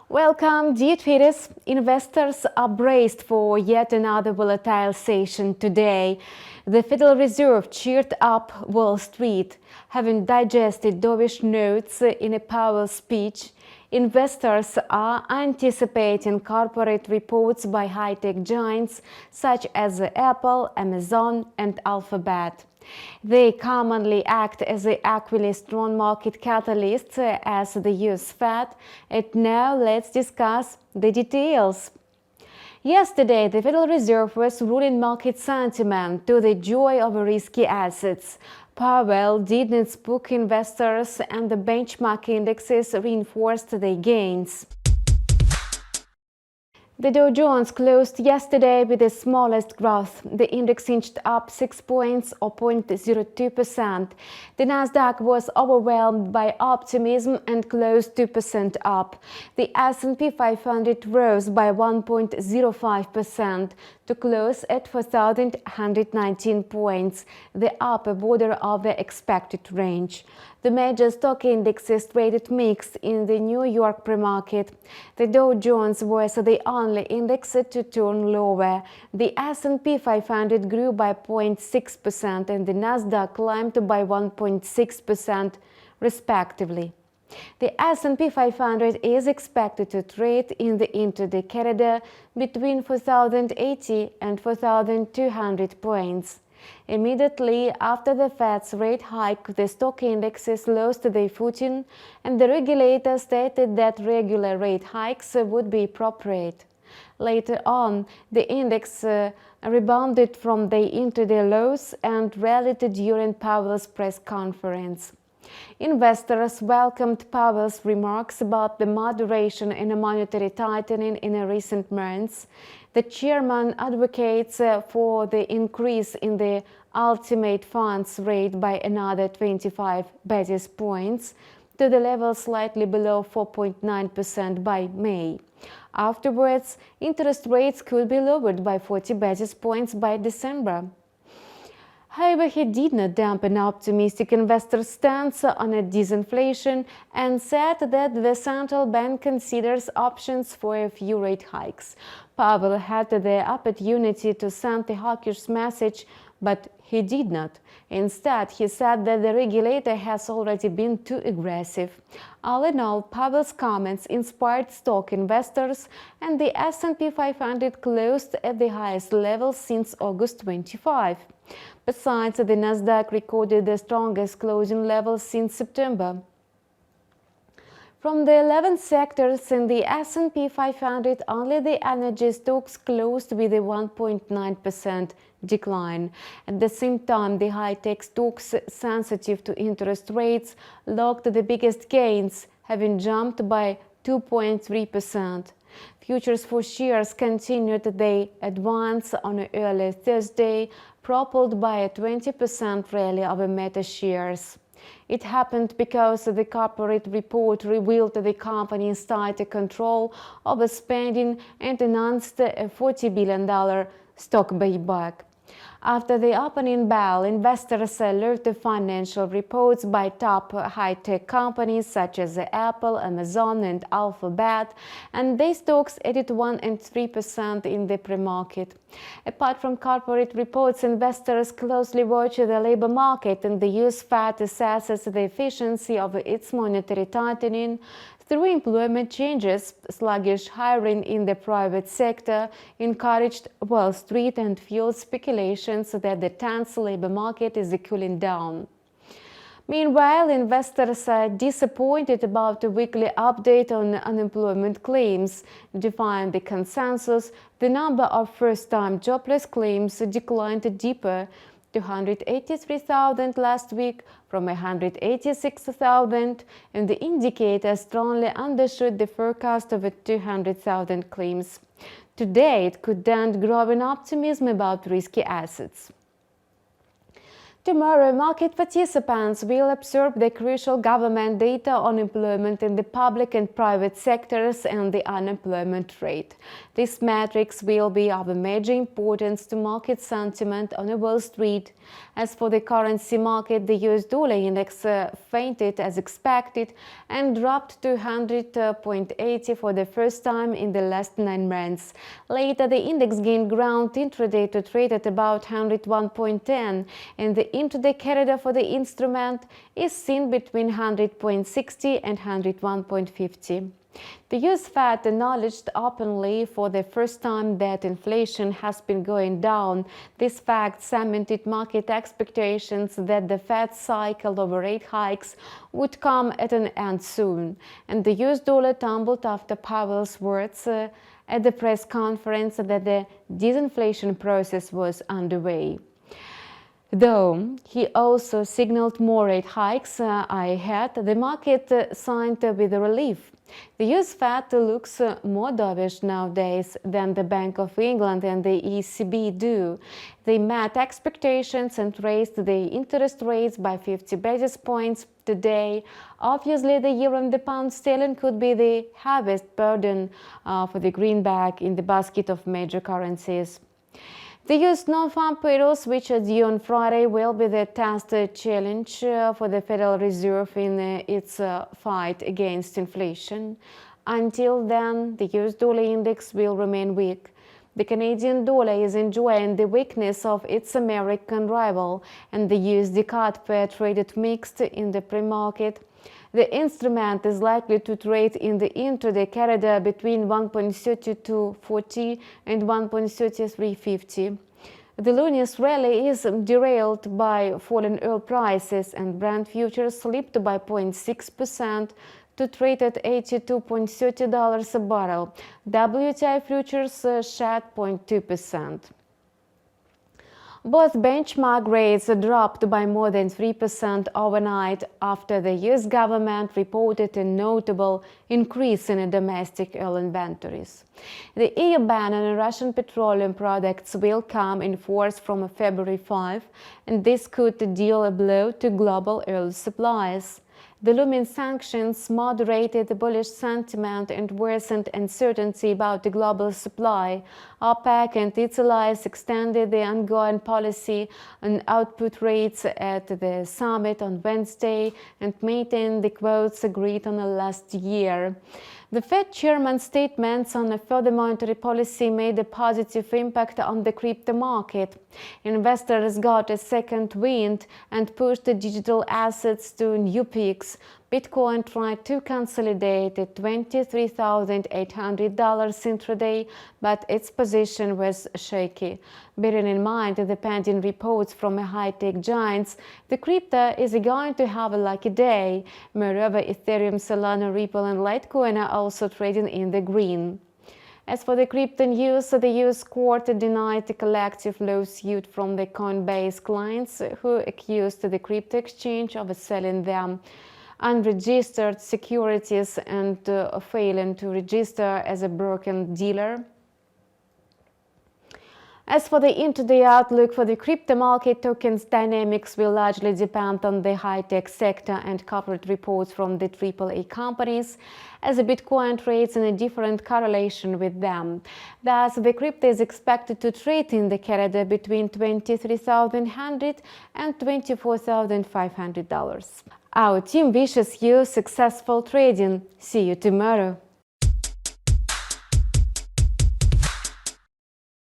Welcome, dear traders. Investors are braced for yet another volatile session today. The Federal Reserve cheered up Wall Street, having digested dovish notes in a Powell speech. Investors are anticipating corporate reports by high-tech giants such as Apple, Amazon, and Alphabet. They commonly act as the equally strong market catalysts as the US Fed. And now let's discuss the details. Yesterday, the Federal Reserve was ruling market sentiment to the joy of risky assets. Powell didn't spook investors, and the benchmark indexes reinforced their gains. The Dow Jones closed yesterday with the smallest growth. The index inched up 6 points or 0.02%. The Nasdaq was overwhelmed by optimism and closed 2% up. The S&P 500 rose by 1.05% to close at 4,119 points, the upper border of the expected range. The major stock indexes traded mixed in the New York pre-market. The Dow Jones was the only index to turn lower. The S&P 500 grew by 0.6% and the Nasdaq climbed by 1.6%, respectively. The S&P 500 is expected to trade in the intraday corridor between 4,080 and 4,200 points. Immediately after the Fed's rate hike, the stock indexes lost their footing, and the regulator stated that regular rate hikes would be appropriate. Later on, the index rebounded from the intraday lows and rallied during Powell's press conference. Investors welcomed Powell's remarks about the moderation in monetary tightening in recent months. The chairman advocates for the increase in the ultimate funds rate by another 25 basis points to the level slightly below 4.9% by May. Afterwards, interest rates could be lowered by 40 basis points by December. However, he did not dampen optimistic investor stance on a disinflation and said that the central bank considers options for a few rate hikes. Powell had the opportunity to send a hawkish message, but he did not. Instead, he said that the regulator has already been too aggressive. All in all, Powell's comments inspired stock investors, and the S&P 500 closed at the highest level since August 25. Besides, the Nasdaq recorded the strongest closing level since September. From the 11 sectors in the S&P 500, only the energy stocks closed with a 1.9% decline. At the same time, the high-tech stocks sensitive to interest rates logged the biggest gains, having jumped by 2.3%. Futures for shares continued their advance on early Thursday, propelled by a 20% rally of Meta shares. It happened because the corporate report revealed the company's tighter control over spending and announced a $40 billion stock buyback. After the opening bell, investors looked at financial reports by top high-tech companies such as Apple, Amazon, and Alphabet, and these stocks added 1% and 3% in the pre-market. Apart from corporate reports, investors closely watch the labor market, and the US Fed assesses the efficiency of its monetary tightening through employment changes. Sluggish hiring in the private sector encouraged Wall Street and fueled speculations that the tense labor market is cooling down. Meanwhile, investors are disappointed about the weekly update on unemployment claims. Defying the consensus, the number of first-time jobless claims declined deeper to 183,000 last week from 186,000, and the indicator strongly undershot the forecast of 200,000 claims. Today, it could dent growing optimism about risky assets. Tomorrow, market participants will observe the crucial government data on employment in the public and private sectors and the unemployment rate. These metrics will be of major importance to market sentiment on Wall Street. As for the currency market, the US dollar index fainted as expected and dropped to 100.80 for the first time in the last 9 months. Later, the index gained ground intraday to trade at about 101.10, and the intraday corridor for the instrument is seen between 100.60 and 101.50. The US Fed acknowledged openly for the first time that inflation has been going down. This fact cemented market expectations that the Fed's cycle of rate hikes would come at an end soon, and the US dollar tumbled after Powell's words at the press conference that the disinflation process was underway. Though he also signaled more rate hikes ahead, the market signed with relief. The US Fed looks more dovish nowadays than the Bank of England and the ECB do. They met expectations and raised the interest rates by 50 basis points today. Obviously, the euro and the pound sterling could be the heaviest burden for the greenback in the basket of major currencies. The US non-farm payrolls, which are due on Friday, will be the test challenge for the Federal Reserve in its fight against inflation. Until then, the US dollar index will remain weak. The Canadian dollar is enjoying the weakness of its American rival, and the USD CAD pair traded mixed in the pre-market. The instrument is likely to trade in the intraday corridor between 1.3240 and 1.3350. The luna's rally is derailed by falling oil prices, and Brent futures slipped by 0.6% to trade at $82.30 a barrel. WTI futures shed 0.2%. Both benchmark rates dropped by more than 3% overnight after the US government reported a notable increase in domestic oil inventories. The EU ban on Russian petroleum products will come in force from February 5, and this could deal a blow to global oil supplies. The looming sanctions moderated the bullish sentiment and worsened uncertainty about the global supply. OPEC and its allies extended the ongoing policy on output rates at the summit on Wednesday and maintained the quotes agreed on last year. The Fed chairman's statements on further monetary policy made a positive impact on the crypto market. Investors got a second wind and pushed the digital assets to new peaks. Bitcoin tried to consolidate at $23,800 intraday, but its position was shaky. Bearing in mind the pending reports from high-tech giants, the crypto is going to have a lucky day. Moreover, Ethereum, Solana, Ripple, and Litecoin are also trading in the green. As for the crypto news, the US court denied a collective lawsuit from the Coinbase clients who accused the crypto exchange of selling them unregistered securities and failing to register as a broken dealer. As for the intraday outlook for the crypto market, tokens dynamics will largely depend on the high-tech sector and corporate reports from the AAA companies, as the Bitcoin trades in a different correlation with them. Thus, the crypto is expected to trade in the corridor between $23,100 and $24,500. Our team wishes you successful trading. See you tomorrow.